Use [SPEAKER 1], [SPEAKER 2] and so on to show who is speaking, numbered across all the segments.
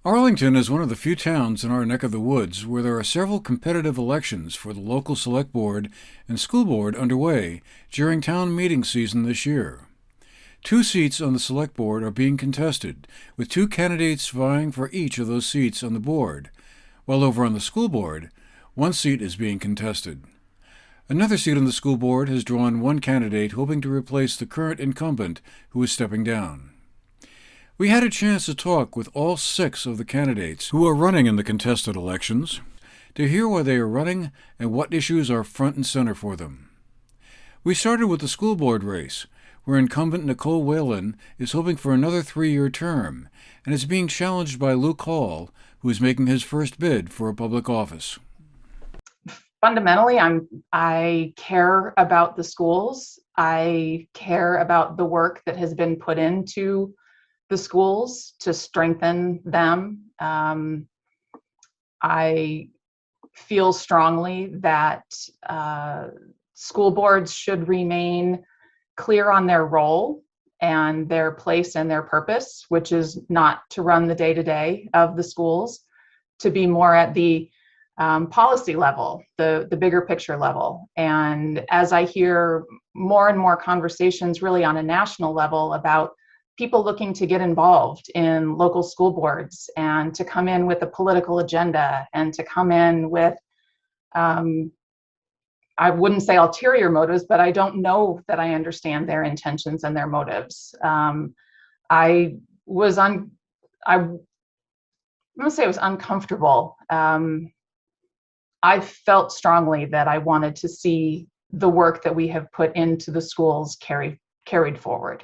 [SPEAKER 1] Arlington is one of the few towns in our neck of the woods where there are several competitive elections for the local select board and school board underway during town meeting season this year. Two seats on the select board are being contested, with two candidates vying for each of those seats on the board, while over on the school board, one seat is being contested. Another seat on the school board has drawn one candidate hoping to replace the current incumbent who is stepping down. We had a chance to talk with all six of the candidates who are running in the contested elections to hear why they are running and what issues are front and center for them. We started with the school board race, where incumbent Nicole Whalen is hoping for another 3-year term and is being challenged by Luke Hall, who is making his first bid for a public office.
[SPEAKER 2] Fundamentally, I care about the schools. I care about the work that has been put into the schools to strengthen them. I feel strongly that school boards should remain clear on their role and their place and their purpose, which is not to run the day-to-day of the schools, to be more at the policy level, the bigger picture level. And as I hear more and more conversations really on a national level about people looking to get involved in local school boards and to come in with a political agenda and to come in with, I wouldn't say ulterior motives, but I don't know that I understand their intentions and their motives. I was going to say I was uncomfortable. I felt strongly that I wanted to see the work that we have put into the schools carried forward.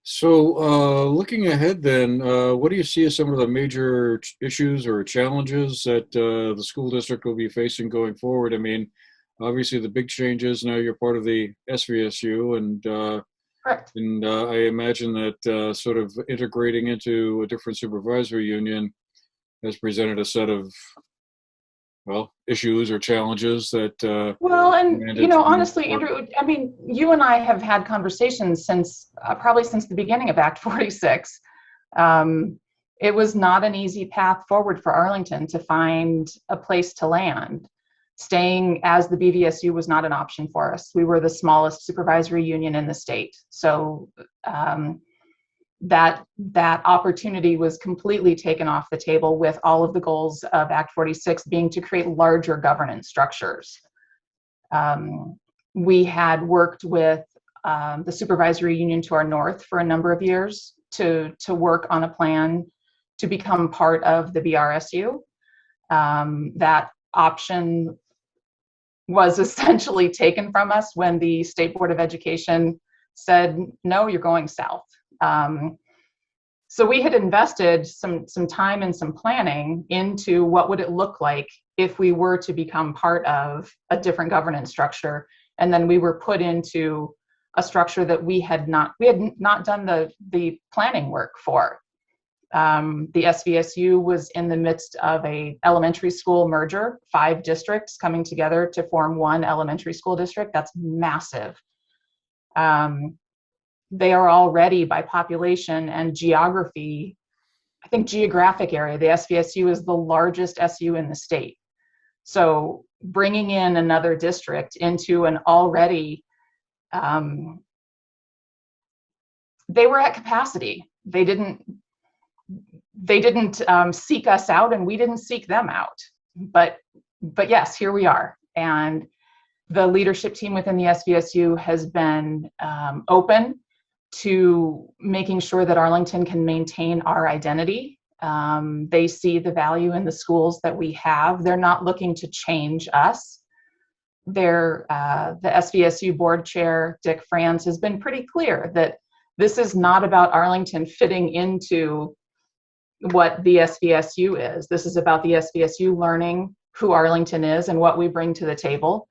[SPEAKER 1] So looking ahead then, what do you see as some of the major issues or challenges that the school district will be facing going forward? I mean, obviously the big changes, now you're part of the SVSU, and
[SPEAKER 2] Correct.
[SPEAKER 1] I imagine that sort of integrating into a different supervisory union has presented a set of, well, issues or challenges that
[SPEAKER 2] well, and honestly, Andrew, I mean, you and I have had conversations since probably since the beginning of Act 46. It was not an easy path forward for Arlington to find a place to land. Staying as the BVSU was not an option for us. We were the smallest supervisory union in the state, so that opportunity was completely taken off the table, with all of the goals of Act 46 being to create larger governance structures. We had worked with the supervisory union to our north for a number of years to work on a plan to become part of the BRSU. That option was essentially taken from us when the State Board of Education said, no, you're going south. So we had invested some time and some planning into what would it look like if we were to become part of a different governance structure, and then we were put into a structure that we had not done the planning work for. The SVSU was in the midst of a elementary school merger, 5 districts coming together to form one elementary school district. That's massive. They are already, by population and geography, I think geographic area, the SVSU is the largest SU in the state. So bringing in another district into an already, they were at capacity. They didn't seek us out, and we didn't seek them out. But yes, here we are. And the leadership team within the SVSU has been open to making sure that Arlington can maintain our identity. They see the value in the schools that we have. They're not looking to change us. The SVSU board chair, Dick Franz, has been pretty clear that this is not about Arlington fitting into what the SVSU is. This is about the SVSU learning who Arlington is and what we bring to the table.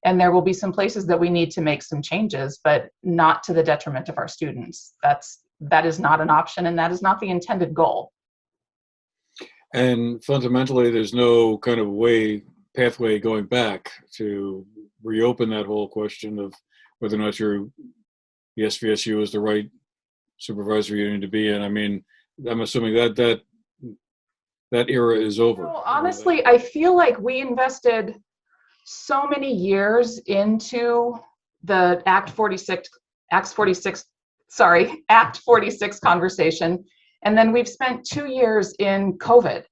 [SPEAKER 2] And there will be some places that we need to make some changes, but not to the detriment of our students. That is not an option, and that is not the intended goal.
[SPEAKER 1] And fundamentally, there's no kind of pathway going back to reopen that whole question of whether or not the SVSU is the right supervisory union to be in. I mean, I'm assuming that era is over.
[SPEAKER 2] Honestly, I feel like we invested so many years into the Act 46 conversation. And then we've spent 2 years in COVID.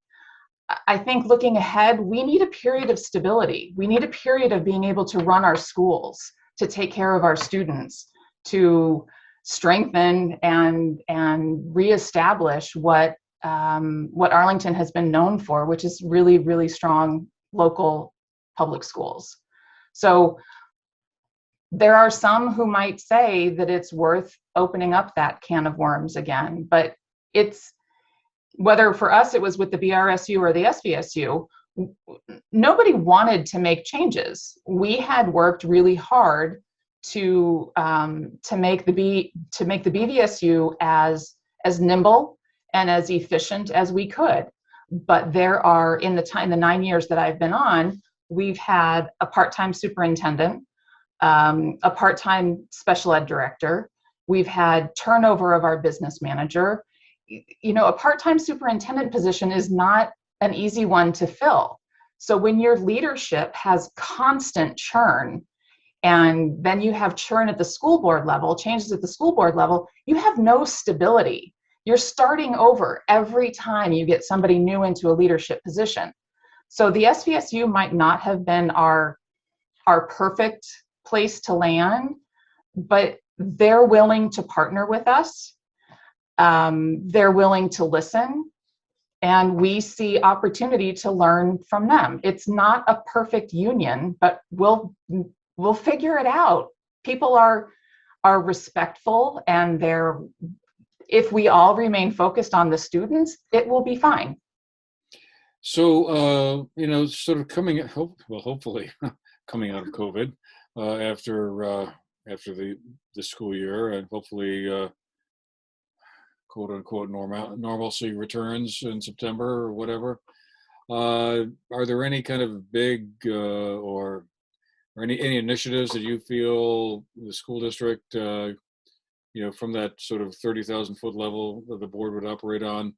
[SPEAKER 2] I think looking ahead, we need a period of stability. We need a period of being able to run our schools, to take care of our students, to strengthen and reestablish what Arlington has been known for, which is really, really strong local public schools. So there are some who might say that it's worth opening up that can of worms again, but it's, whether for us it was with the BRSU or the SVSU, nobody wanted to make changes. We had worked really hard to make the BVSU as nimble and as efficient as we could. But there are, in the 9 years that I've been on, we've had a part-time superintendent, a part-time special ed director. We've had turnover of our business manager. You know, a part-time superintendent position is not an easy one to fill. So when your leadership has constant churn, and then you have churn at the school board level, changes at the school board level, you have no stability. You're starting over every time you get somebody new into a leadership position. So the SVSU might not have been our perfect place to land, but they're willing to partner with us. They're willing to listen, and we see opportunity to learn from them. It's not a perfect union, but we'll figure it out. People are respectful, and if we all remain focused on the students, it will be fine.
[SPEAKER 1] So, sort of hopefully coming out of COVID after the school year, and hopefully quote unquote normalcy returns in September or whatever. Are there any kind of big or any initiatives that you feel the school district, from that sort of 30,000 foot level that the board would operate on,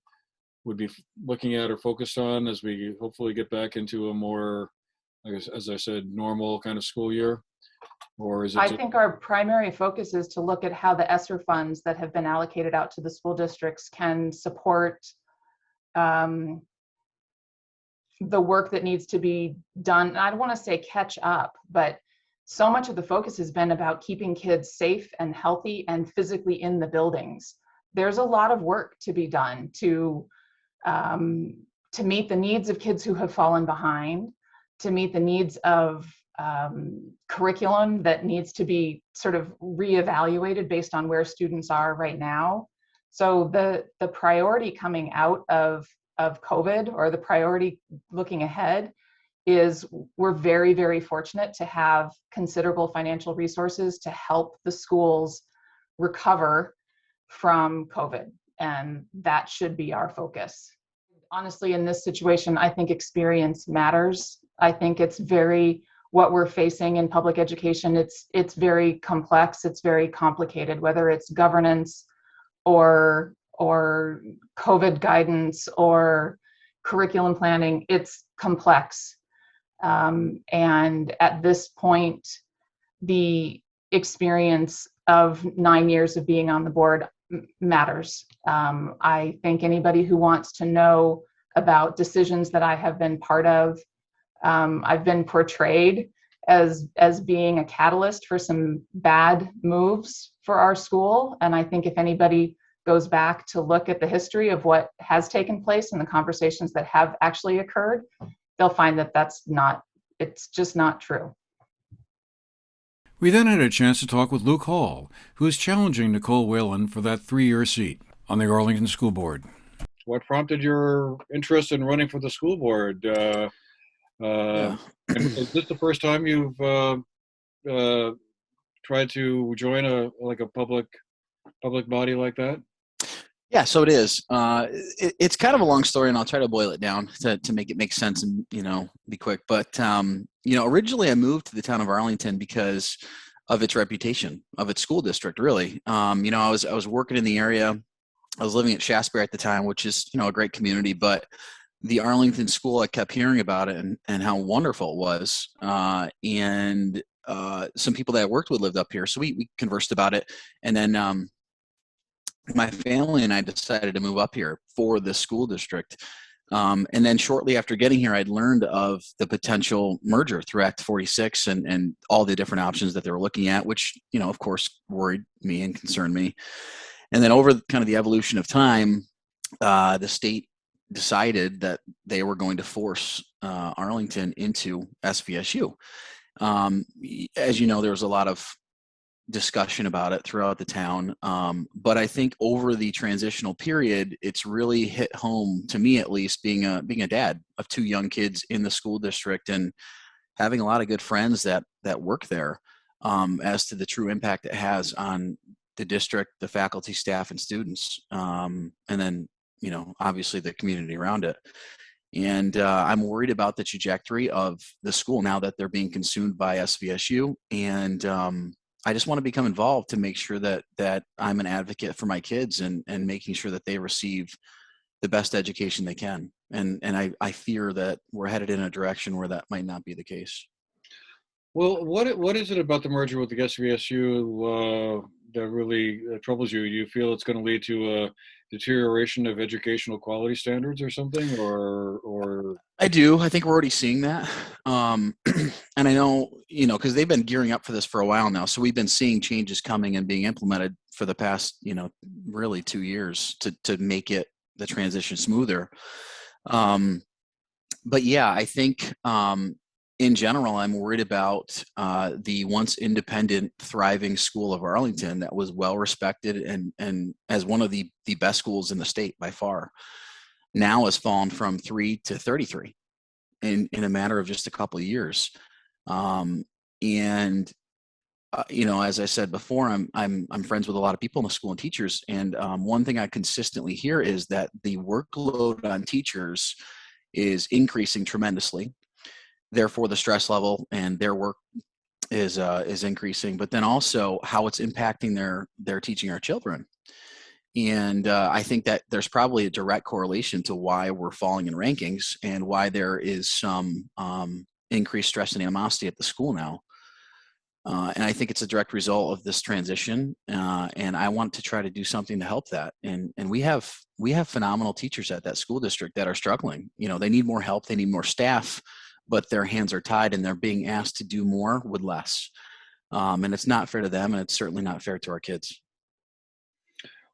[SPEAKER 1] would be looking at or focused on as we hopefully get back into a more, I guess, as I said, normal kind of school year? Or is it?
[SPEAKER 2] I think our primary focus is to look at how the ESSER funds that have been allocated out to the school districts can support the work that needs to be done. I don't want to say catch up, but so much of the focus has been about keeping kids safe and healthy and physically in the buildings. There's a lot of work to be done to meet the needs of kids who have fallen behind, to meet the needs of curriculum that needs to be sort of reevaluated based on where students are right now. So the priority coming out of COVID, or the priority looking ahead, is we're very, very fortunate to have considerable financial resources to help the schools recover from COVID, and that should be our focus. Honestly, in this situation, I think experience matters. I think it's what we're facing in public education, it's very complex, it's very complicated, whether it's governance or COVID guidance or curriculum planning, it's complex. And at this point, the experience of 9 years of being on the board matters. I think anybody who wants to know about decisions that I have been part of, I've been portrayed as being a catalyst for some bad moves for our school. And I think if anybody goes back to look at the history of what has taken place and the conversations that have actually occurred, they'll find that it's just not true.
[SPEAKER 1] We then had a chance to talk with Luke Hall, who is challenging Nicole Whalen for that 3-year seat on the Arlington School Board. What prompted your interest in running for the school board? Is this the first time you've tried to join a public body like that?
[SPEAKER 3] Yeah, so it is. It's kind of a long story, and I'll try to boil it down to make it make sense and be quick. But originally I moved to the town of Arlington because of its reputation, of its school district. Really, I was working in the area I was living at Shasberry at the time, which is, a great community, but the Arlington school, I kept hearing about it and how wonderful it was. And some people that I worked with lived up here. So we conversed about it. And then my family and I decided to move up here for the school district. And then shortly after getting here, I'd learned of the potential merger through Act 46 and all the different options that they were looking at, which, of course, worried me and concerned me. And then over kind of the evolution of time, the state decided that they were going to force Arlington into SVSU. As you know, there was a lot of discussion about it throughout the town. But I think over the transitional period, it's really hit home to me, at least, being a dad of two young kids in the school district and having a lot of good friends that work there, as to the true impact it has on the district, the faculty, staff, and students, and then obviously the community around it. And I'm worried about the trajectory of the school now that they're being consumed by SVSU. And I just want to become involved to make sure that I'm an advocate for my kids and making sure that they receive the best education they can. And I fear that we're headed in a direction where that might not be the case.
[SPEAKER 1] Well, what is it about the merger with the SVSU that really troubles you? Do you feel it's going to lead to a deterioration of educational quality standards or something, or?
[SPEAKER 3] I do. I think we're already seeing that. And I know, because they've been gearing up for this for a while now. So we've been seeing changes coming and being implemented for the past, really 2 years to make the transition smoother. But yeah, I think in general, I'm worried about the once independent, thriving school of Arlington that was well respected and as one of the best schools in the state by far, now has fallen from 3 to 33 in a matter of just a couple of years. As I said before, I'm friends with a lot of people in the school and teachers, and one thing I consistently hear is that the workload on teachers is increasing tremendously. Therefore, the stress level and their work is increasing, but then also how it's impacting their teaching our children. And I think that there's probably a direct correlation to why we're falling in rankings and why there is some increased stress and animosity at the school now. And I think it's a direct result of this transition. And I want to try to do something to help that. And we have phenomenal teachers at that school district that are struggling. They need more help. They need more staff, but their hands are tied and they're being asked to do more with less. And it's not fair to them, and it's certainly not fair to our kids.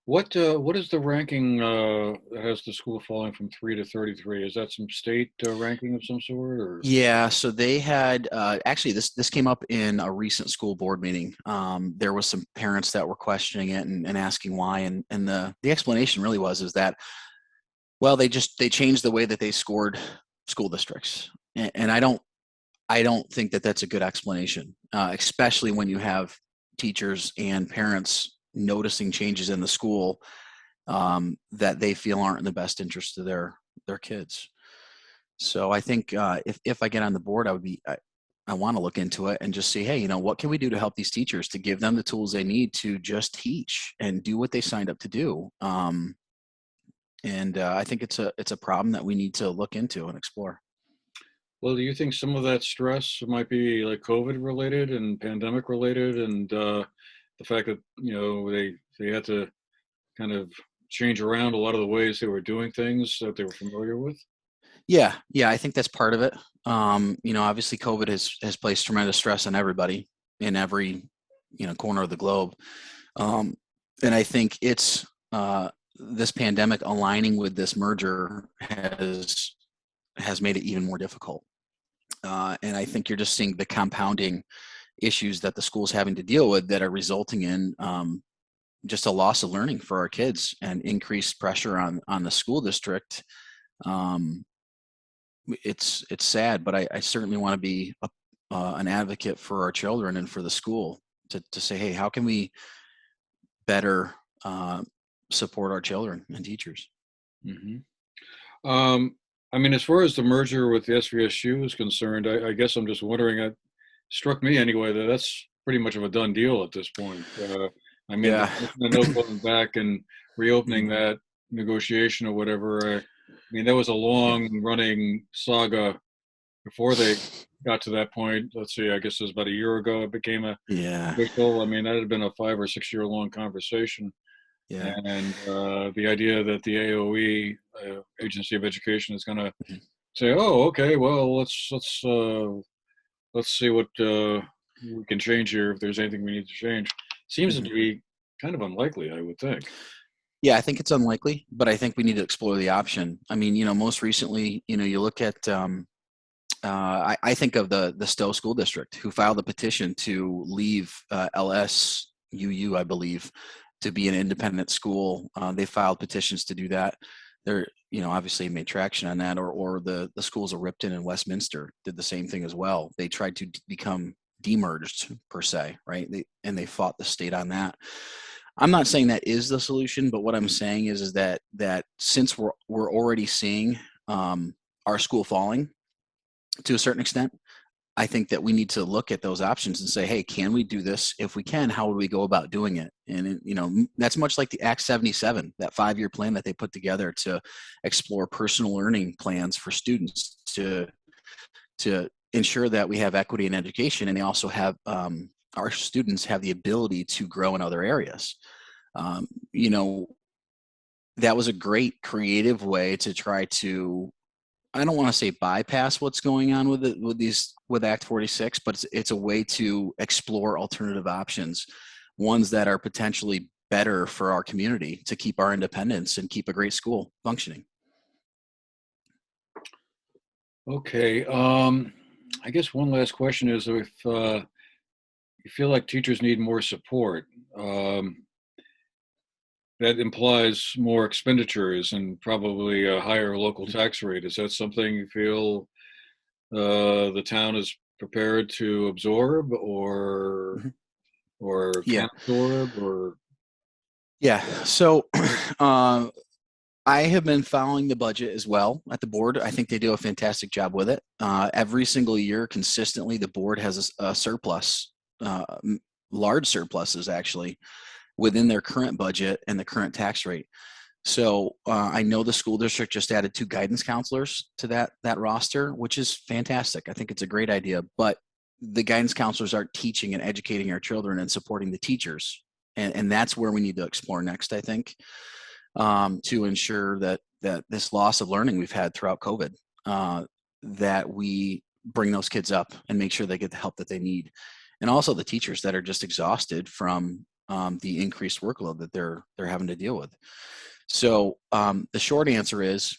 [SPEAKER 1] What is the ranking that has the school falling from 3 to 33? Is that some state ranking of some sort, or?
[SPEAKER 3] Yeah, so they had actually this came up in a recent school board meeting. There was some parents that were questioning it and asking why, and the explanation really is that, well, they changed the way that they scored school districts, and I don't think that that's a good explanation, especially when you have teachers and parents noticing changes in the school that they feel aren't in the best interest of their kids. So I think if I get on the board, I want to look into it and just see, hey, what can we do to help these teachers to give them the tools they need to just teach and do what they signed up to do. And I think it's a problem that we need to look into and explore.
[SPEAKER 1] Well, do you think some of that stress might be like COVID related and pandemic related, and the fact that they had to kind of change around a lot of the ways they were doing things that they were familiar with?
[SPEAKER 3] Yeah, I think that's part of it. Obviously COVID has placed tremendous stress on everybody in every corner of the globe, and I think it's this pandemic aligning with this merger has made it even more difficult. And I think you're just seeing the compounding issues that the school's having to deal with that are resulting in just a loss of learning for our kids and increased pressure on the school district. It's sad, but I certainly want to be an advocate for our children and for the school to say, hey, how can we better support our children and teachers?
[SPEAKER 1] Mm-hmm. I mean, as far as the merger with the SVSU is concerned, I guess I'm just wondering, it struck me anyway, that's pretty much of a done deal at this point. I mean,
[SPEAKER 3] Yeah.
[SPEAKER 1] there's no going back and reopening that negotiation or whatever. I mean, that was a long running saga before they got to that point. Let's see, I guess it was about a year ago it became
[SPEAKER 3] Yeah.
[SPEAKER 1] official. I mean, that had been a 5 or 6 year long conversation.
[SPEAKER 3] Yeah.
[SPEAKER 1] And the idea that the AOE, Agency of Education, is going to say, "Oh, okay, well, let's see what we can change here if there's anything we need to change," seems to be kind of unlikely, I would think.
[SPEAKER 3] Yeah, I think it's unlikely, but I think we need to explore the option. I mean, most recently, you look at, I think of the Stowe School District, who filed a petition to leave LSUU, I believe, to be an independent school. They filed petitions to do that. They're, obviously made traction on that, or the schools of Ripton and Westminster did the same thing as well. They tried to become demerged per se, right? They fought the state on that. I'm not saying that is the solution, but what I'm saying is that since we're already seeing our school falling to a certain extent, I think that we need to look at those options and say, hey, can we do this? If we can, how would we go about doing it? And that's much like the Act 77, that 5-year plan that they put together to explore personal learning plans for students to ensure that we have equity in education, and they also have our students have the ability to grow in other areas. That was a great creative way to try to, I don't want to say bypass what's going on with Act 46, but it's a way to explore alternative options, ones that are potentially better for our community to keep our independence and keep a great school functioning.
[SPEAKER 1] Okay. I guess one last question is, if you feel like teachers need more support, that implies more expenditures and probably a higher local tax rate. Is that something you feel the town is prepared to absorb, or
[SPEAKER 3] Yeah.
[SPEAKER 1] can absorb, or?
[SPEAKER 3] Yeah. So I have been following the budget as well at the board. I think they do a fantastic job with it. Every single year, consistently, the board has a surplus, large surpluses actually, within their current budget and the current tax rate. So I know the school district just added 2 guidance counselors to that roster, which is fantastic. I think it's a great idea, but the guidance counselors aren't teaching and educating our children and supporting the teachers. And that's where we need to explore next, I think, to ensure that this loss of learning we've had throughout COVID, that we bring those kids up and make sure they get the help that they need. And also the teachers that are just exhausted from the increased workload that they're having to deal with. So the short answer is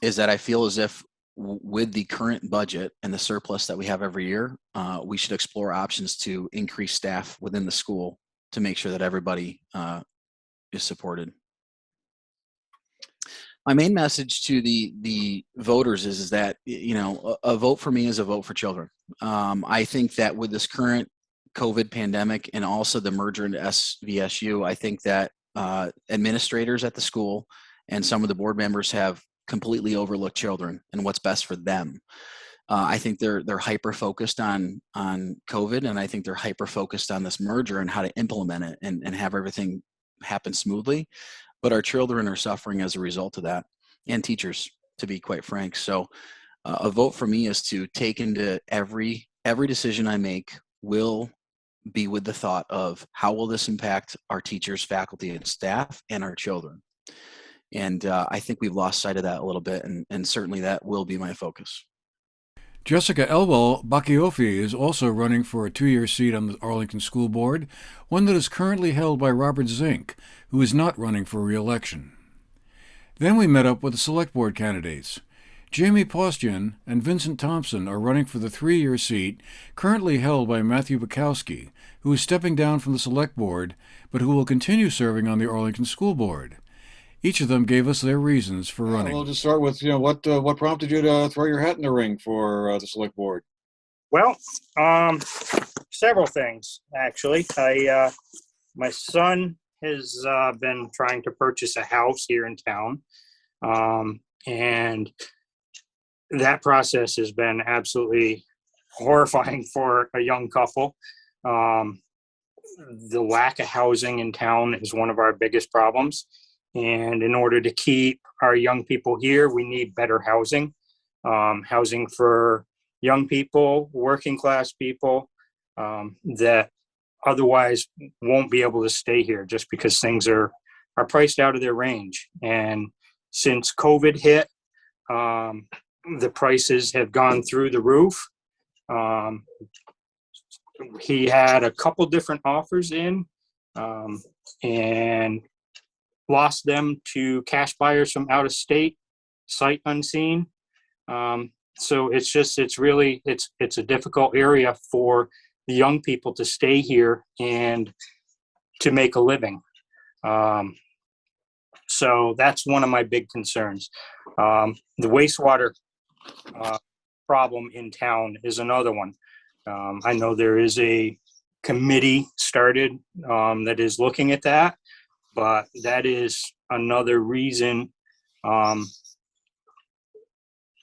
[SPEAKER 3] that I feel as if with the current budget and the surplus that we have every year, we should explore options to increase staff within the school to make sure that everybody is supported. My main message to the voters is that, a vote for me is a vote for children. I think that with this current COVID pandemic and also the merger into SVSU, I think that administrators at the school and some of the board members have completely overlooked children and what's best for them. I think they're hyper focused on COVID, and I think they're hyper focused on this merger and how to implement it and have everything happen smoothly. But our children are suffering as a result of that, and teachers, to be quite frank. So a vote for me is to take into every decision I make will be with the thought of how will this impact our teachers, faculty, and staff, and our children. And I think we've lost sight of that a little bit, and certainly that will be my focus.
[SPEAKER 1] Jessica Elwell Bakiofi is also running for a 2-year seat on the Arlington School Board, one that is currently held by Robert Zink, who is not running for re-election. Then we met up with the Select Board candidates. Jamie Postian and Vincent Thompson are running for the 3-year seat currently held by Matthew Bukowski, who is stepping down from the Select Board, but who will continue serving on the Arlington School Board. Each of them gave us their reasons for running. We'll just start with, what prompted you to throw your hat in the ring for the Select Board?
[SPEAKER 4] Well, several things, actually. My son has been trying to purchase a house here in town, and that process has been absolutely horrifying for a young couple. The lack of housing in town is one of our biggest problems. And in order to keep our young people here, we need better housing. Housing for young people, working class people, that otherwise won't be able to stay here just because things are priced out of their range. And since COVID hit, the prices have gone through the roof. He had a couple different offers in, and lost them to cash buyers from out of state, sight unseen. So it's really a difficult area for the young people to stay here and to make a living. So that's one of my big concerns. The wastewater problem in town is another one. I know there is a committee started that is looking at that, but that is another reason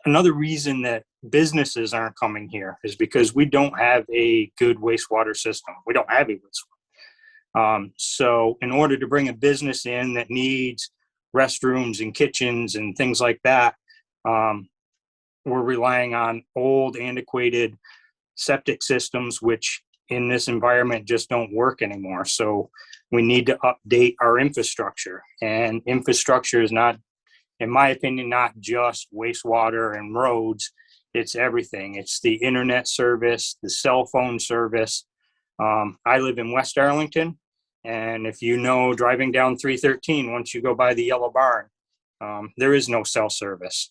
[SPEAKER 4] that businesses aren't coming here is because we don't have a good wastewater system. We don't have a wastewater. So in order to bring a business in that needs restrooms and kitchens and things like that, we're relying on old, antiquated septic systems, which in this environment just don't work anymore. So we need to update our infrastructure. And infrastructure is not, in my opinion, not just wastewater and roads. It's everything. It's the internet service, the cell phone service. I live in West Arlington. And if you know, driving down 313, once you go by the yellow barn, there is no cell service.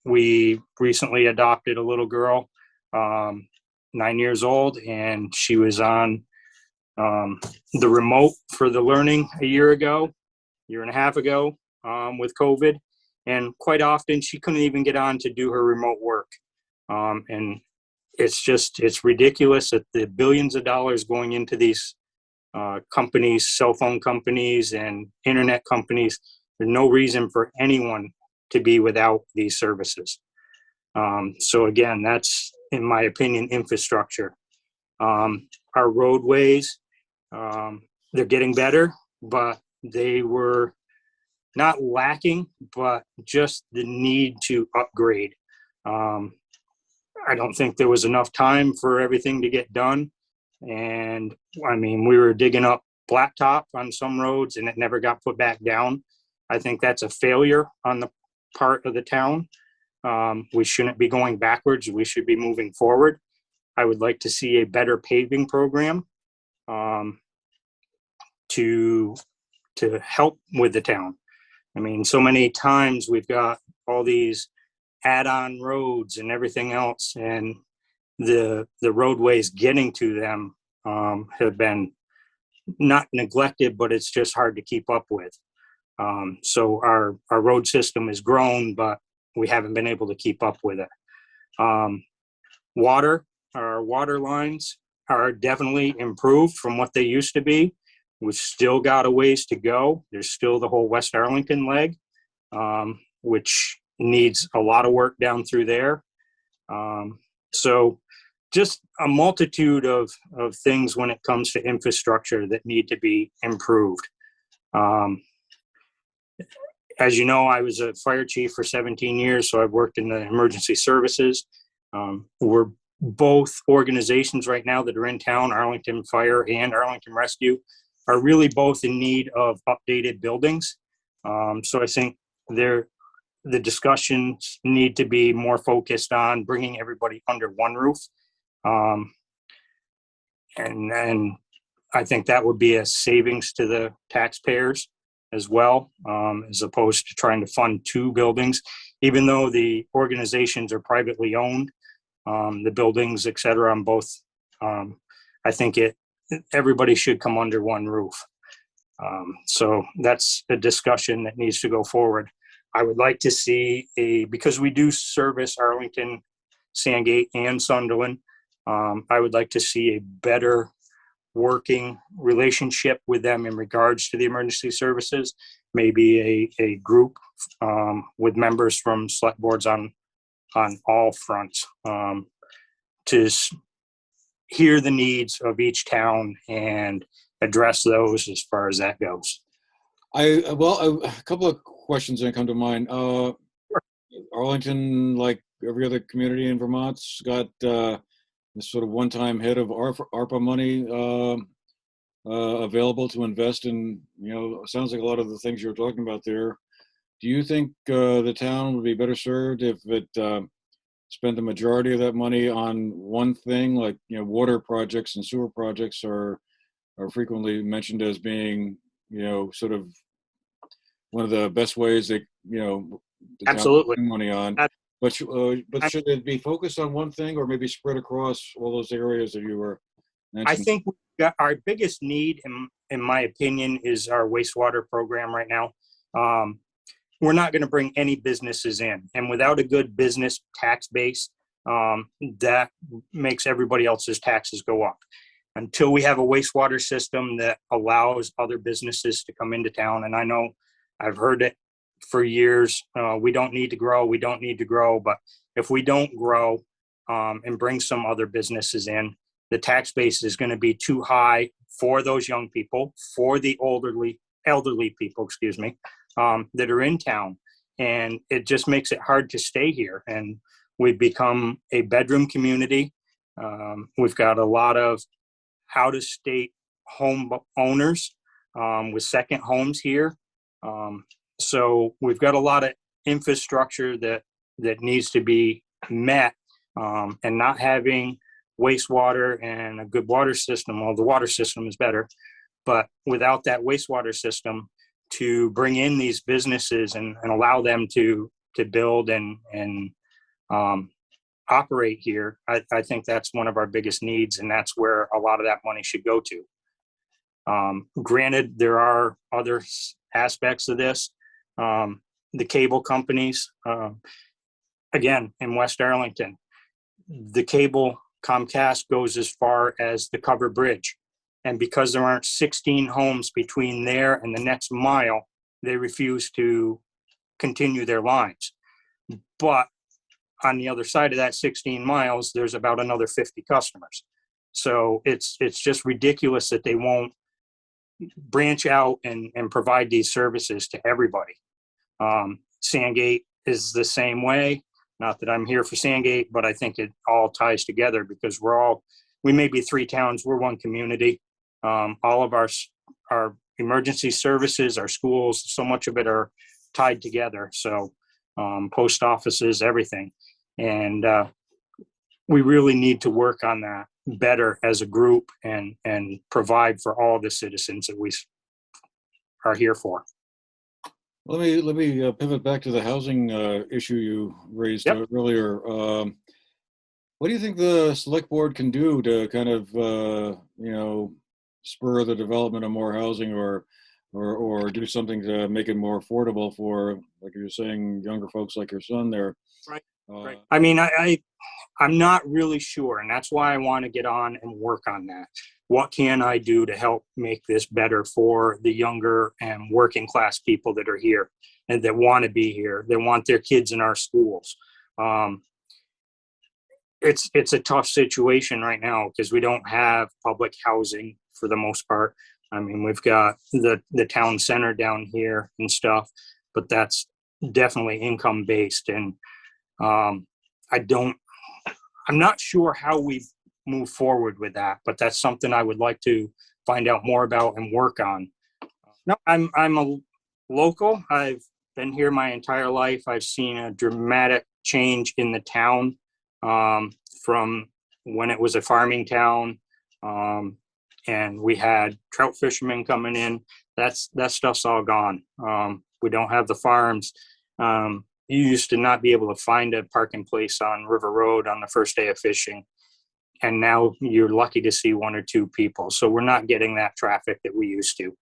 [SPEAKER 4] We recently adopted a little girl, 9 years old, and she was on the remote for the learning a year and a half ago, with COVID. And quite often she couldn't even get on to do her remote work. And it's ridiculous that the billions of dollars going into these companies, cell phone companies and internet companies, there's no reason for anyone to be without these services. So again, that's, in my opinion, infrastructure. Our roadways, they're getting better, but they were not lacking, but just the need to upgrade. I don't think there was enough time for everything to get done. And I mean, we were digging up blacktop on some roads and it never got put back down. I think that's a failure on the part of the town. We shouldn't be going backwards. We should be moving forward. I would like to see a better paving program to help with the town. I mean, so many times we've got all these add-on roads and everything else, and the roadways getting to them have been not neglected, but it's just hard to keep up with. So our road system has grown, but we haven't been able to keep up with it. Our water lines are definitely improved from what they used to be. We've still got a ways to go. There's still the whole West Arlington leg, which needs a lot of work down through there. So just a multitude of things when it comes to infrastructure that need to be improved. As you know, I was a fire chief for 17 years, so I've worked in the emergency services. We're both organizations right now that are in town, Arlington Fire and Arlington Rescue, are really both in need of updated buildings. So I think the discussions need to be more focused on bringing everybody under one roof. And then I think that would be a savings to the taxpayers as well, as opposed to trying to fund two buildings, even though the organizations are privately owned, the buildings, et cetera, on both. I think everybody should come under one roof. So that's a discussion that needs to go forward. I would like to see because we do service Arlington, Sandgate, and Sunderland, I would like to see a better working relationship with them in regards to the emergency services, maybe a group with members from select boards on all fronts, to hear the needs of each town and address those as far as that goes.
[SPEAKER 1] A couple of questions that come to mind. Arlington, like every other community in Vermont's got this sort of one-time hit of ARPA money available to invest in, it sounds like a lot of the things you were talking about there. Do you think the town would be better served if it spent the majority of that money on one thing, like, water projects and sewer projects are frequently mentioned as being, sort of one of the best ways that, the town
[SPEAKER 4] Absolutely.
[SPEAKER 1] spend money on. But should it be focused on one thing or maybe spread across all those areas that you were mentioning?
[SPEAKER 4] I think our biggest need, in my opinion, is our wastewater program right now. We're not going to bring any businesses in, and without a good business tax base, that makes everybody else's taxes go up. Until we have a wastewater system that allows other businesses to come into town, and I know I've heard it for years, we don't need to grow, but if we don't grow and bring some other businesses in, the tax base is going to be too high for those young people, for the elderly people, that are in town. And it just makes it hard to stay here. And we've become a bedroom community. We've got a lot of out-of-state home owners with second homes here. So we've got a lot of infrastructure that needs to be met, and not having wastewater and a good water system. Well, the water system is better, but without that wastewater system to bring in these businesses and allow them to build and operate here, I think that's one of our biggest needs, and that's where a lot of that money should go to. Granted, there are other aspects of this. The cable companies, again, in West Arlington, the cable Comcast goes as far as the Cover Bridge. And because there aren't 16 homes between there and the next mile, they refuse to continue their lines. But on the other side of that 16 miles, there's about another 50 customers. So it's just ridiculous that they won't branch out and provide these services to everybody. Sandgate is the same way. Not that I'm here for Sandgate, but I think it all ties together because we may be three towns, we're one community. All of our emergency services, our schools, so much of it are tied together. So post offices, everything. And we really need to work on that better as a group and provide for all the citizens that we are here for.
[SPEAKER 1] Let me pivot back to the housing issue you raised earlier. What do you think the select board can do to kind of spur the development of more housing or do something to make it more affordable for, like you're saying, younger folks like your son there?
[SPEAKER 4] Right. Right. I mean, I'm not really sure, and that's why I want to get on and work on that. What can I do to help make this better for the younger and working class people that are here and that want to be here? They want their kids in our schools. It's a tough situation right now because we don't have public housing for the most part. I mean, we've got the town center down here and stuff, but that's definitely income based. And I'm not sure how we move forward with that, but that's something I would like to find out more about and work on. No, I'm a local. I've been here my entire life. I've seen a dramatic change in the town from when it was a farming town, and we had trout fishermen coming in. That stuff's all gone. We don't have the farms. You used to not be able to find a parking place on River Road on the first day of fishing. And now you're lucky to see one or two people. So we're not getting that traffic that we used to.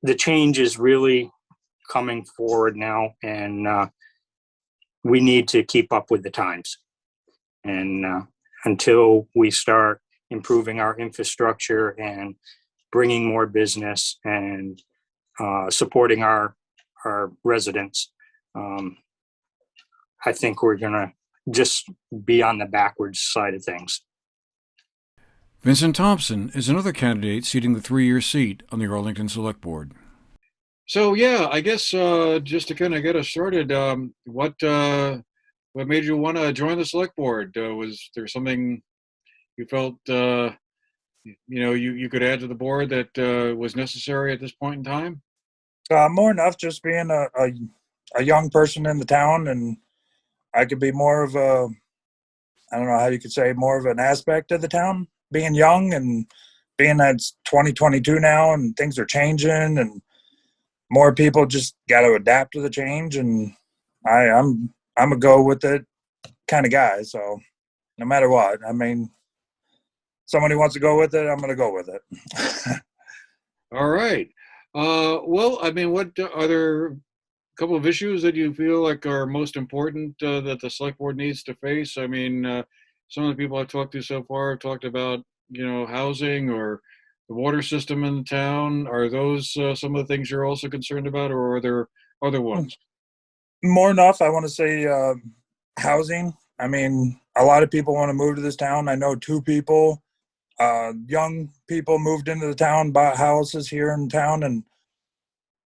[SPEAKER 4] The change is really coming forward now, and we need to keep up with the times. And until we start improving our infrastructure and bringing more business and supporting our residents, I think we're going to just be on the backwards side of things.
[SPEAKER 1] Vincent Thompson is another candidate seating the 3-year seat on the Arlington Select Board. So yeah, I guess just to kind of get us started, what made you want to join the select board? Was there something you felt you could add to the board that was necessary at this point in time?
[SPEAKER 5] More enough just being a young person in the town, and I could be more of a, I don't know how you could say, more of an aspect of the town, being young and being that it's 2022 now and things are changing and more people just got to adapt to the change. And I'm a go with it kind of guy. So no matter what, I mean, somebody wants to go with it, I'm going to go with it.
[SPEAKER 1] All right. Well, I mean, what are there a couple of issues that you feel like are most important that the select board needs to face? I mean, some of the people I've talked to so far have talked about, housing or the water system in the town. Are those some of the things you're also concerned about, or are there other ones?
[SPEAKER 5] More enough, I want to say housing. I mean, a lot of people want to move to this town. I know 2 people, young people moved into the town, bought houses here in town, and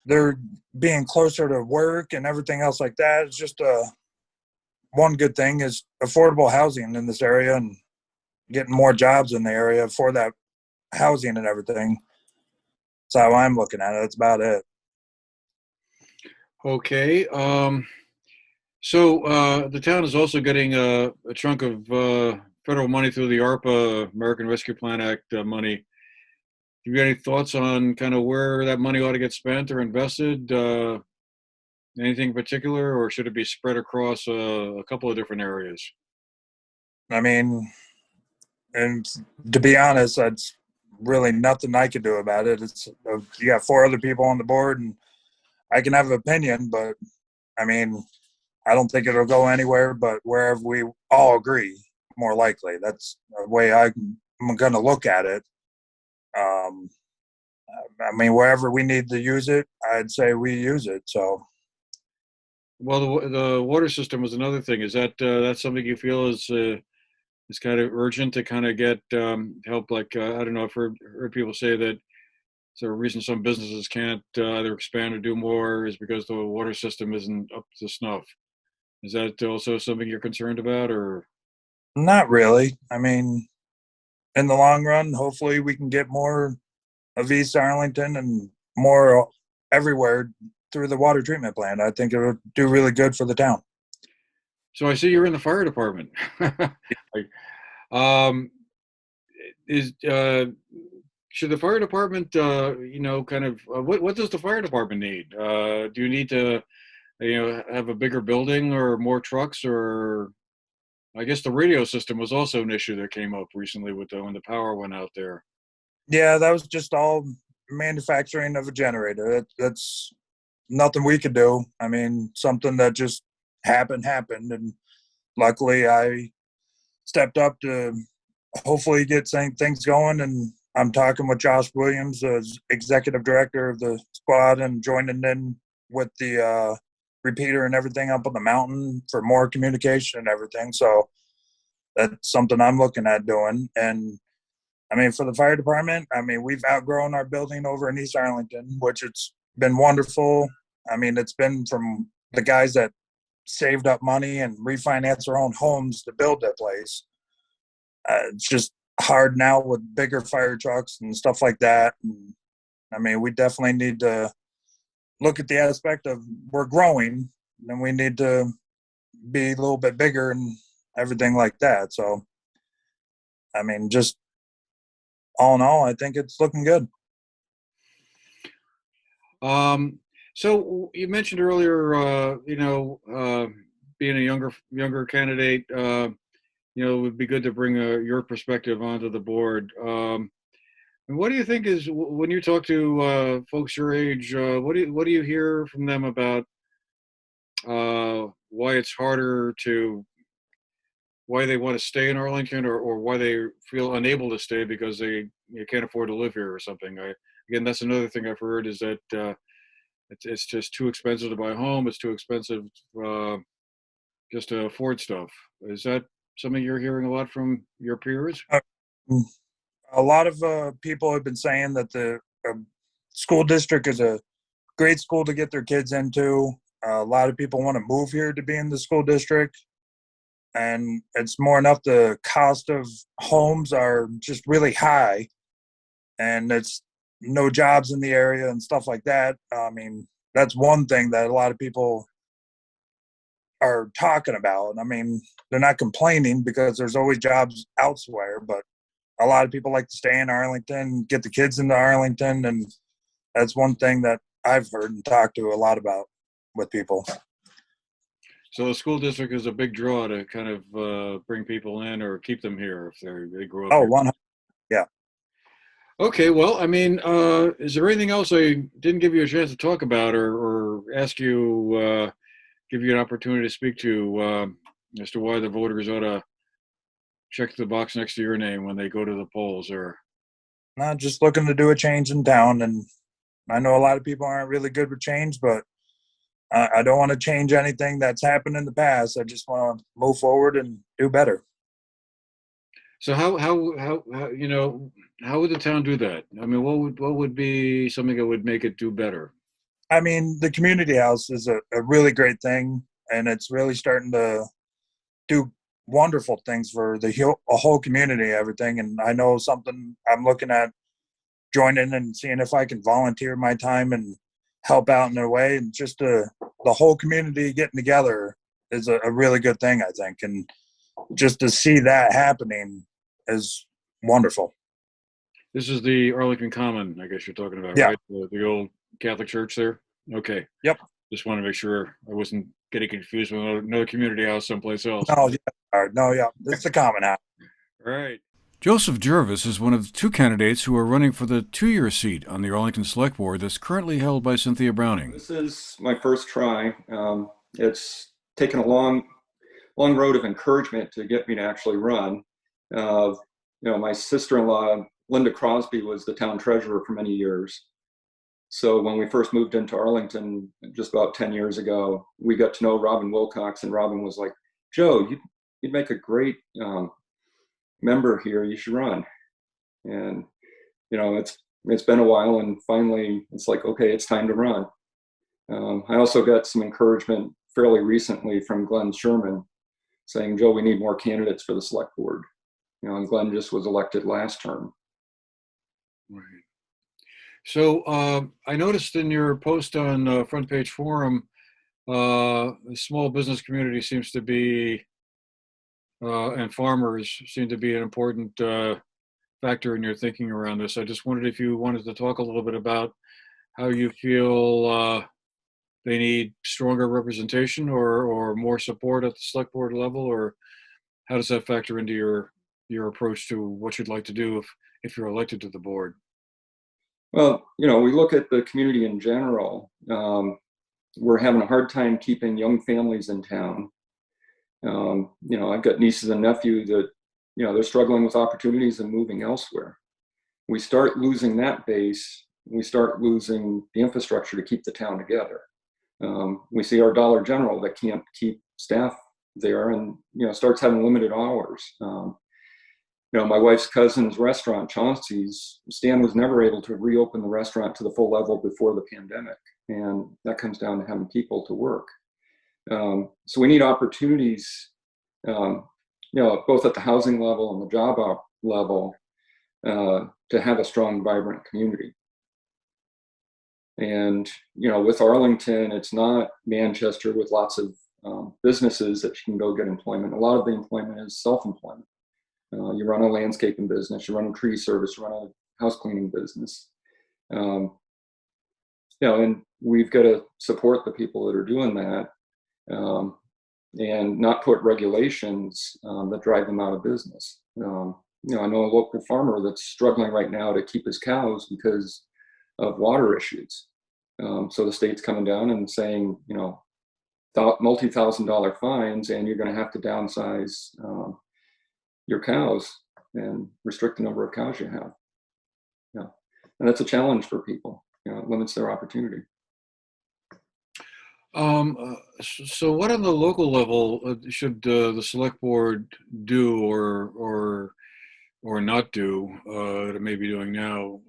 [SPEAKER 5] they're being closer to work and everything else like that. It's just one good thing is affordable housing in this area and getting more jobs in the area for that housing and everything. That's how I'm looking at it. That's about it.
[SPEAKER 1] Okay. So the town is also getting a chunk of federal money through the ARPA, American Rescue Plan Act money. Do you got any thoughts on kind of where that money ought to get spent or invested? Anything in particular, or should it be spread across a couple of different areas?
[SPEAKER 5] I mean, and to be honest, that's really nothing I could do about it. It's you got 4 other people on the board, and I can have an opinion, but I mean, I don't think it'll go anywhere but wherever we all agree, more likely. That's the way I'm going to look at it. I mean, wherever we need to use it, I'd say we use it. So,
[SPEAKER 1] Well, the water system was another thing. Is that that's something you feel is kind of urgent to kind of get help? Like I don't know, I've heard people say that the reason some businesses can't either expand or do more is because the water system isn't up to snuff. Is that also something you're concerned about, or?
[SPEAKER 5] not really. I mean, in the long run, hopefully we can get more of East Arlington and more everywhere through the water treatment plant. I think it would do really good for the town.
[SPEAKER 1] So I see you're in the fire department. Like, is should the fire department, kind of what does the fire department need? Do you need to, have a bigger building or more trucks, or I guess the radio system was also an issue that came up recently with when the power went out there.
[SPEAKER 5] Yeah, that was just all manufacturing of a generator. That's nothing we could do. I mean, something that just happened, and luckily I stepped up to hopefully get things going. And I'm talking with Josh Williams, as executive director of the squad, and joining in with the repeater and everything up on the mountain for more communication and everything. So that's something I'm looking at doing. And I mean, for the fire department, I mean, we've outgrown our building over in East Arlington, which it's been wonderful. I mean, it's been from the guys that saved up money and refinanced their own homes to build that place. It's just hard now with bigger fire trucks and stuff like that. And, I mean, we definitely need to look at the aspect of we're growing and we need to be a little bit bigger and everything like that. So, I mean, just all in all, I think it's looking good.
[SPEAKER 1] So you mentioned earlier, being a younger candidate, it would be good to bring your perspective onto the board. And what do you think is when you talk to folks your age? What do you hear from them about why it's harder why they want to stay in Arlington, or why they feel unable to stay because they can't afford to live here or something? Again, that's another thing I've heard is that it's just too expensive to buy a home. It's too expensive just to afford stuff. Is that something you're hearing a lot from your peers?
[SPEAKER 5] A lot of people have been saying that the school district is a great school to get their kids into. A lot of people want to move here to be in the school district. And it's more enough the cost of homes are just really high. And it's no jobs in the area and stuff like that. I mean, that's one thing that a lot of people are talking about. I mean, they're not complaining because there's always jobs elsewhere, but a lot of people like to stay in Arlington, get the kids into Arlington, and that's one thing that I've heard and talked to a lot about with people.
[SPEAKER 1] So the school district is a big draw to kind of bring people in or keep them here if they grow up
[SPEAKER 5] Oh,
[SPEAKER 1] here.
[SPEAKER 5] 100. Yeah.
[SPEAKER 1] Okay, well, I mean, is there anything else I didn't give you a chance to talk about or ask you, give you an opportunity to speak to as to why the voters ought to check the box next to your name when they go to the polls? Or
[SPEAKER 5] Not just looking to do a change in town. And I know a lot of people aren't really good with change, but I don't want to change anything that's happened in the past. I just want to move forward and do better.
[SPEAKER 1] so how you know, how would the town do that? I mean, what would be something that would make it do better?
[SPEAKER 5] I mean, the community house is a really great thing, and it's really starting to do wonderful things for a whole community, everything. And I know something I'm looking at joining and seeing if I can volunteer my time and help out in a way. And just the whole community getting together is a really good thing, I think. And just to see that happening is wonderful.
[SPEAKER 1] This is the Arlington Common, I guess you're talking about,
[SPEAKER 5] Yeah.
[SPEAKER 1] right? The old Catholic church there? Okay.
[SPEAKER 5] Yep.
[SPEAKER 1] Just want to make sure I wasn't getting confused with another community house someplace else.
[SPEAKER 5] Yeah. It's the common house.
[SPEAKER 1] All right. Joseph Jervis is one of the two candidates who are running for the two-year seat on the Arlington Select Board that's currently held by Cynthia Browning.
[SPEAKER 6] This is my first try. It's taken a long road of encouragement to get me to actually run. My sister-in-law, Linda Crosby, was the town treasurer for many years. So when we first moved into Arlington just about 10 years ago, we got to know Robin Wilcox, and Robin was like, "Joe, you'd make a great member here. You should run." And it's been a while, and finally it's like, okay, it's time to run. I also got some encouragement fairly recently from Glenn Sherman saying, "Joe, we need more candidates for the select board." And Glenn just was elected last term.
[SPEAKER 1] Right. So I noticed in your post on Front Page Forum, the small business community seems to be, and farmers seem to be an important factor in your thinking around this. I just wondered if you wanted to talk a little bit about how you feel they need stronger representation or more support at the select board level, or how does that factor into your approach to what you'd like to do if you're elected to the board?
[SPEAKER 6] Well, we look at the community in general. We're having a hard time keeping young families in town. I've got nieces and nephews that, they're struggling with opportunities and moving elsewhere. We start losing that base, we start losing the infrastructure to keep the town together. We see our Dollar General that can't keep staff there and, starts having limited hours. My wife's cousin's restaurant, Chauncey's, Stan was never able to reopen the restaurant to the full level before the pandemic. And that comes down to having people to work. So we need opportunities, both at the housing level and the job level, to have a strong, vibrant community. And, with Arlington, it's not Manchester with lots of businesses that you can go get employment. A lot of the employment is self-employment. You run a landscaping business, you run a tree service, you run a house cleaning business. And we've got to support the people that are doing that, and not put regulations that drive them out of business. I know a local farmer that's struggling right now to keep his cows because of water issues. So the state's coming down and saying, multi-$1,000 fines, and you're going to have to downsize your cows and restrict the number of cows you have. And that's a challenge for people. It limits their opportunity.
[SPEAKER 1] So what on the local level should the select board do or or not do that it may be doing now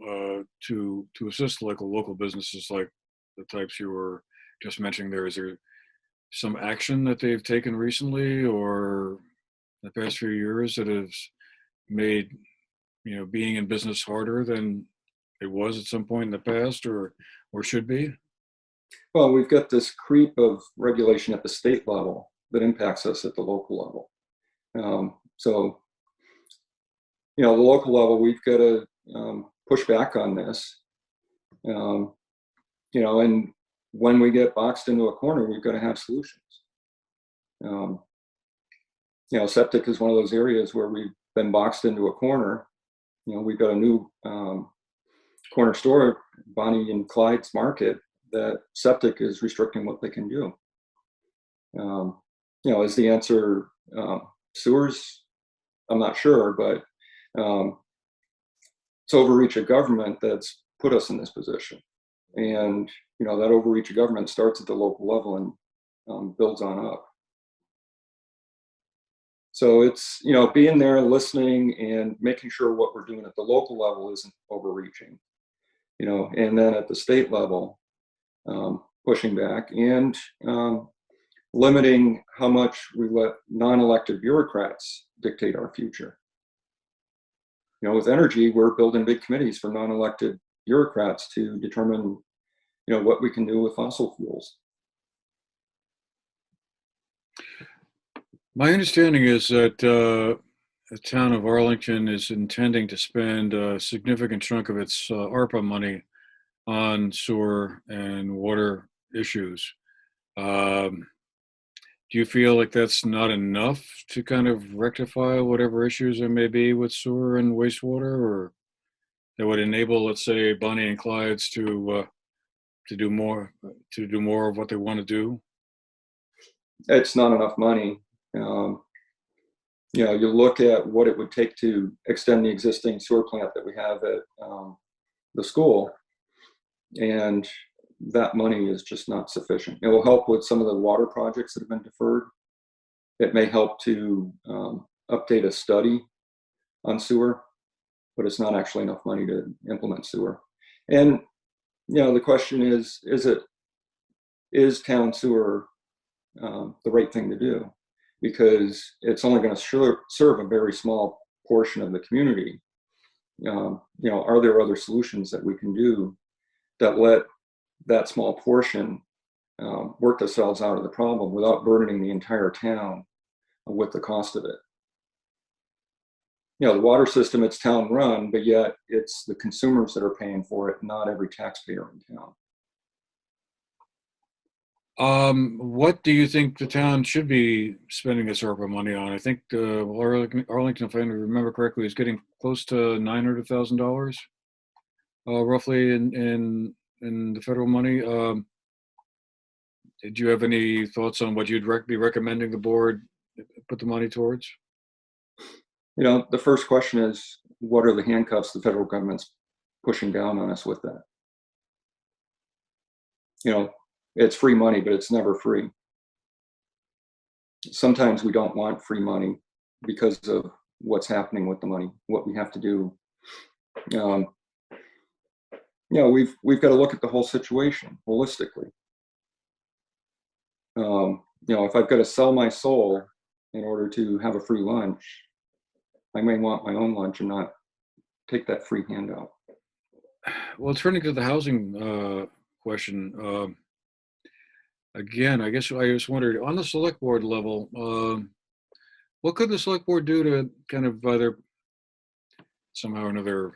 [SPEAKER 1] to assist local businesses like the types you were just mentioning there? Is there some action that they've taken recently or the past few years that has made being in business harder than it was at some point in the past, or should be?
[SPEAKER 6] Well, we've got this creep of regulation at the state level that impacts us at the local level. So, the local level, we've got to push back on this. And when we get boxed into a corner, we've got to have solutions. Septic is one of those areas where we've been boxed into a corner. We've got a new corner store, Bonnie and Clyde's Market, that septic is restricting what they can do. Is the answer sewers? I'm not sure, but it's overreach of government that's put us in this position. And, that overreach of government starts at the local level and builds on up. So it's, being there, listening, and making sure what we're doing at the local level isn't overreaching, and then at the state level, pushing back and limiting how much we let non-elected bureaucrats dictate our future. With energy, we're building big committees for non-elected bureaucrats to determine, what we can do with fossil fuels.
[SPEAKER 1] My understanding is that the town of Arlington is intending to spend a significant chunk of its ARPA money on sewer and water issues. Do you feel like that's not enough to kind of rectify whatever issues there may be with sewer and wastewater, or that would enable, let's say, Bonnie and Clyde's to do more of what they want to do?
[SPEAKER 6] It's not enough money. You look at what it would take to extend the existing sewer plant that we have at the school, and that money is just not sufficient. It will help with some of the water projects that have been deferred. It may help to update a study on sewer, but it's not actually enough money to implement sewer. And the question is town sewer the right thing to do? Because it's only going to serve a very small portion of the community. Are there other solutions that we can do that let that small portion work themselves out of the problem without burdening the entire town with the cost of it? The water system, it's town run, but yet it's the consumers that are paying for it, not every taxpayer in town.
[SPEAKER 1] What do you think the town should be spending its ARPA money on? I think Arlington, if I remember correctly, is getting close to $900,000, roughly in the federal money. Did you have any thoughts on what you'd be recommending the board put the money towards?
[SPEAKER 6] The first question is, what are the handcuffs the federal government's pushing down on us with that? It's free money, but it's never free. Sometimes we don't want free money because of what's happening with the money, what we have to do. We've got to look at the whole situation holistically. If I've got to sell my soul in order to have a free lunch, I may want my own lunch and not take that free handout.
[SPEAKER 1] Well, turning to the housing question, again, I guess I just wondered, on the select board level, what could the select board do to kind of either somehow or another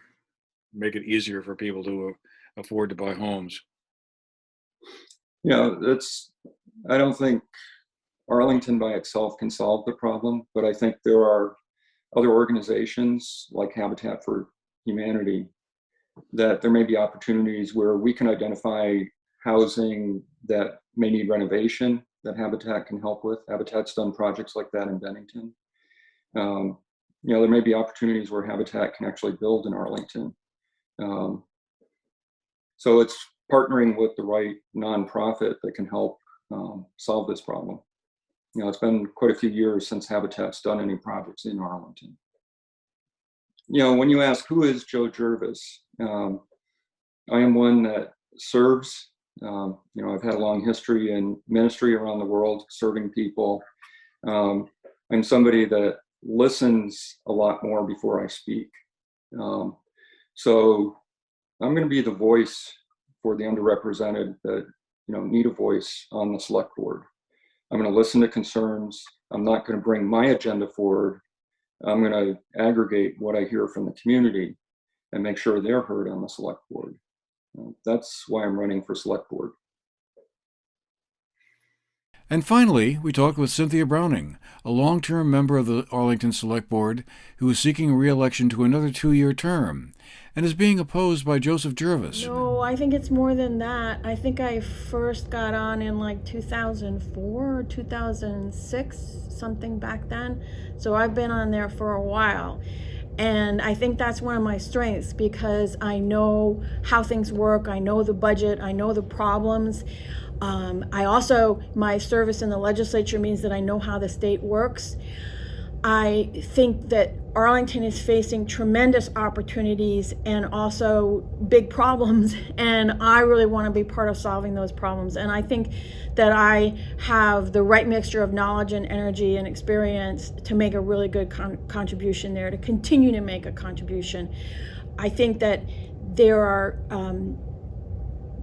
[SPEAKER 1] make it easier for people to afford to buy homes?
[SPEAKER 6] I don't think Arlington by itself can solve the problem, but I think there are other organizations like Habitat for Humanity that there may be opportunities where we can identify housing that may need renovation that Habitat can help with. Habitat's done projects like that in Bennington. There may be opportunities where Habitat can actually build in Arlington. So it's partnering with the right nonprofit that can help solve this problem. It's been quite a few years since Habitat's done any projects in Arlington. when you ask who is Joe Jervis, I am one that serves. I've had a long history in ministry around the world, serving people. I'm somebody that listens a lot more before I speak. So I'm going to be the voice for the underrepresented that, need a voice on the select board. I'm going to listen to concerns. I'm not going to bring my agenda forward. I'm going to aggregate what I hear from the community and make sure they're heard on the select board. That's why I'm running for select board.
[SPEAKER 1] And finally, we talked with Cynthia Browning, a long-term member of the Arlington Select Board who is seeking re-election to another 2-year term and is being opposed by Joseph Jervis.
[SPEAKER 7] No, I think it's more than that. I think I first got on in like 2004 or 2006, something back then. So I've been on there for a while. And I think that's one of my strengths because I know how things work. I know the budget. I know the problems. My service in the legislature means that I know how the state works. I think that Arlington is facing tremendous opportunities and also big problems, and I really want to be part of solving those problems. And I think that I have the right mixture of knowledge and energy and experience to make a really good contribution there, to continue to make a contribution. I think that there are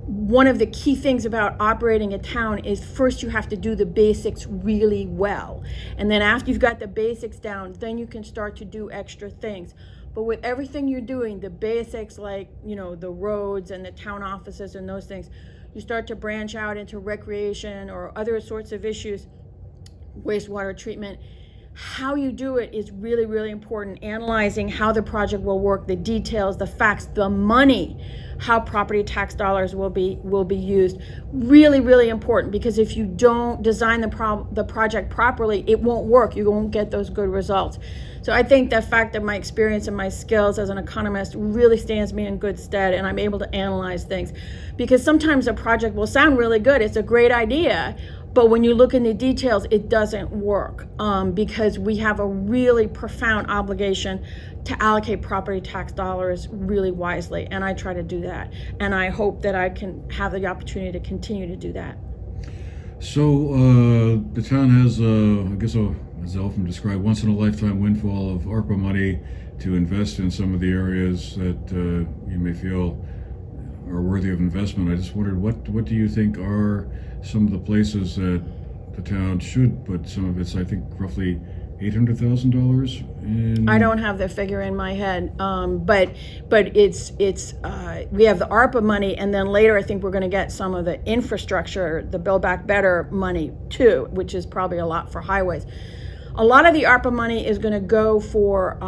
[SPEAKER 7] one of the key things about operating a town is first you have to do the basics really well. And then after you've got the basics down, then you can start to do extra things. But with everything you're doing, the basics like, the roads and the town offices and those things, you start to branch out into recreation or other sorts of issues, wastewater treatment. How you do it is really, really important. Analyzing how the project will work, the details, the facts, the money, how property tax dollars will be used. Really, really important, because if you don't design the project properly, it won't work. You won't get those good results. So I think the fact that my experience and my skills as an economist really stands me in good stead, and I'm able to analyze things. Because sometimes a project will sound really good. It's a great idea. But when you look in the details, it doesn't work because we have a really profound obligation to allocate property tax dollars really wisely. And I try to do that. And I hope that I can have the opportunity to continue to do that.
[SPEAKER 1] So the town has, as often described, once-in-a-lifetime windfall of ARPA money to invest in some of the areas that you may feel are worthy of investment. I just wondered, what do you think are some of the places that the town should put some of its, I think, roughly $800,000 in?
[SPEAKER 7] I don't have the figure in my head, but it's we have the ARPA money, and then later I think we're going to get some of the infrastructure, the Build Back Better money too, which is probably a lot for highways. A lot of the ARPA money is going to go for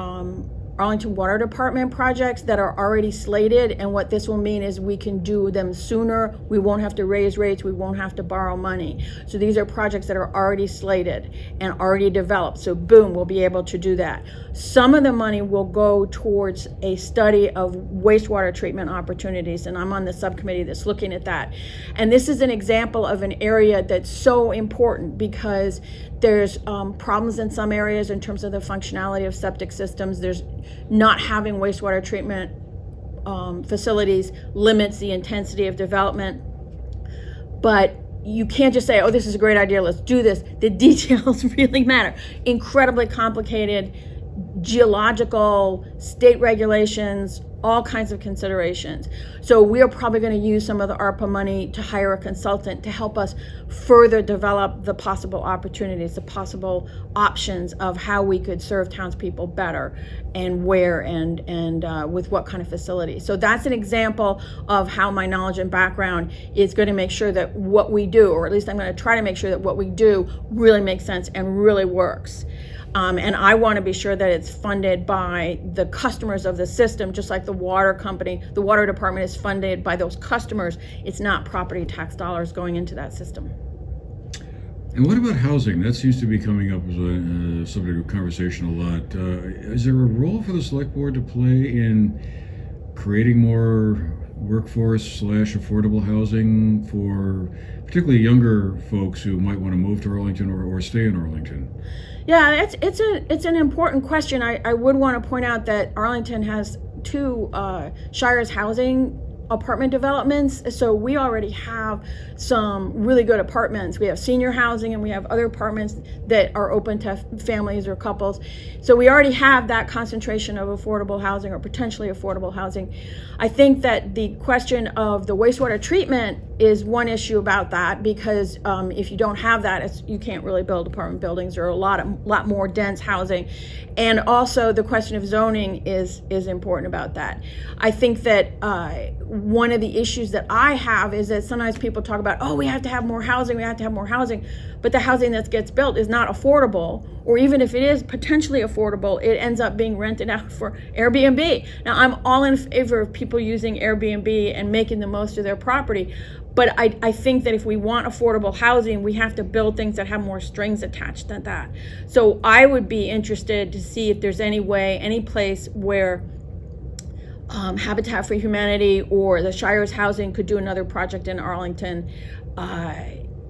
[SPEAKER 7] Arlington Water Department projects that are already slated, and what this will mean is we can do them sooner. We won't have to raise rates. We won't have to borrow money. So these are projects that are already slated and already developed. So boom, we'll be able to do that. Some of the money will go towards a study of wastewater treatment opportunities, and I'm on the subcommittee that's looking at that. And this is an example of an area that's so important because there's problems in some areas in terms of the functionality of septic systems. There's not having wastewater treatment facilities limits the intensity of development. But you can't just say, oh, this is a great idea, let's do this. The details really matter. Incredibly complicated geological, state regulations, all kinds of considerations. So we are probably going to use some of the ARPA money to hire a consultant to help us further develop the possible opportunities, the possible options of how we could serve townspeople better and where and with what kind of facilities. So that's an example of how my knowledge and background is going to make sure that what we do, or at least I'm going to try to make sure that what we do really makes sense and really works. And I want to be sure that it's funded by the customers of the system, just like the water company. The water department is funded by those customers. It's not property tax dollars going into that system.
[SPEAKER 1] And what about housing? That seems to be coming up as a subject of conversation a lot. Is there a role for the select board to play in creating more workforce/affordable housing for particularly younger folks who might want to move to Arlington or stay in Arlington?
[SPEAKER 7] Yeah, it's an important question. I would want to point out that Arlington has two Shires housing apartment developments, so we already have some really good apartments. We have senior housing and we have other apartments that are open to families or couples. So we already have that concentration of affordable housing or potentially affordable housing. I think that the question of the wastewater treatment is one issue about that, because if you don't have that, you can't really build apartment buildings or a lot more dense housing. And also the question of zoning is important about that. I think that one of the issues that I have is that sometimes people talk about, oh, we have to have more housing, but the housing that gets built is not affordable, or even if it is potentially affordable, it ends up being rented out for Airbnb. Now, I'm all in favor of people using Airbnb and making the most of their property, but I think that if we want affordable housing, we have to build things that have more strings attached than that. So I would be interested to see if there's any way, any place where Habitat for Humanity or the Shires Housing could do another project in Arlington.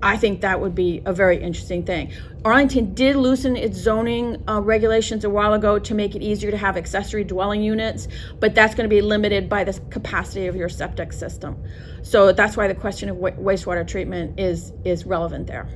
[SPEAKER 7] I think that would be a very interesting thing. Arlington did loosen its zoning regulations a while ago to make it easier to have accessory dwelling units, but that's going to be limited by the capacity of your septic system. So that's why the question of wastewater treatment is relevant there.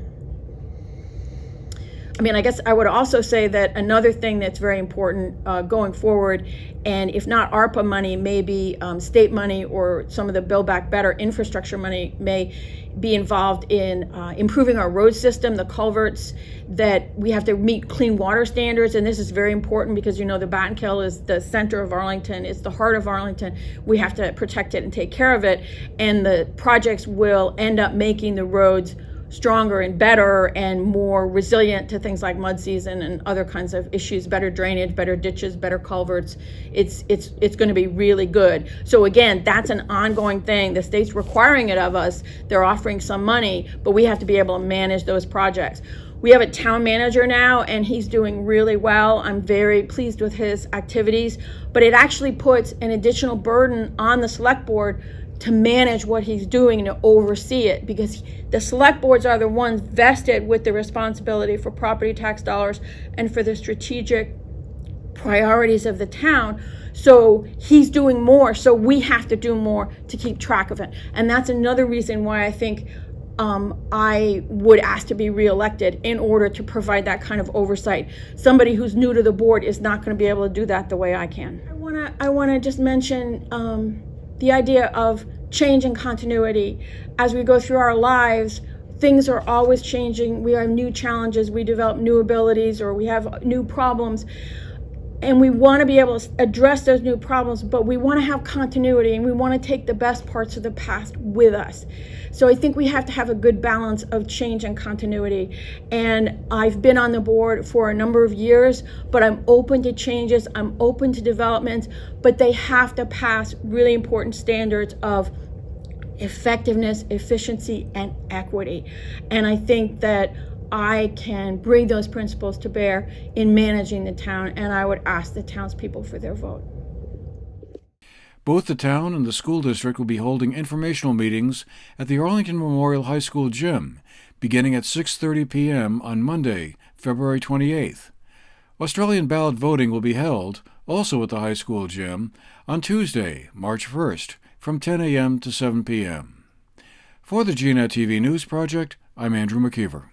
[SPEAKER 7] I mean, I guess I would also say that another thing that's very important going forward, and if not ARPA money, maybe state money or some of the Build Back Better infrastructure money may be involved in improving our road system, the culverts, that we have to meet clean water standards. And this is very important because, you know, the Battenkill is the center of Arlington. It's the heart of Arlington. We have to protect it and take care of it. And the projects will end up making the roads stronger and better and more resilient to things like mud season and other kinds of issues, better drainage, better ditches, better culverts. It's going to be really good. So again, that's an ongoing thing. The state's requiring it of us. They're offering some money, but we have to be able to manage those projects. We have a town manager now, and he's doing really well. I'm very pleased with his activities, but it actually puts an additional burden on the select board to manage what he's doing and to oversee it, because the select boards are the ones vested with the responsibility for property tax dollars and for the strategic priorities of the town. So he's doing more, so we have to do more to keep track of it. And that's another reason why I think I would ask to be reelected, in order to provide that kind of oversight. Somebody who's new to the board is not going to be able to do that the way I can. I want to just mention the idea of change and continuity. As we go through our lives, things are always changing. We have new challenges, we develop new abilities, or we have new problems. And we want to be able to address those new problems, but we want to have continuity, and we want to take the best parts of the past with us. So I think we have to have a good balance of change and continuity. And I've been on the board for a number of years, but I'm open to changes, I'm open to developments, but they have to pass really important standards of effectiveness, efficiency, and equity. And I think that I can bring those principles to bear in managing the town, and I would ask the townspeople for their vote.
[SPEAKER 1] Both the town and the school district will be holding informational meetings at the Arlington Memorial High School gym, beginning at 6:30 p.m. on Monday, February 28th. Australian ballot voting will be held, also at the high school gym, on Tuesday, March 1st, from 10 a.m. to 7 p.m. For the GNAT-TV News Project, I'm Andrew McKeever.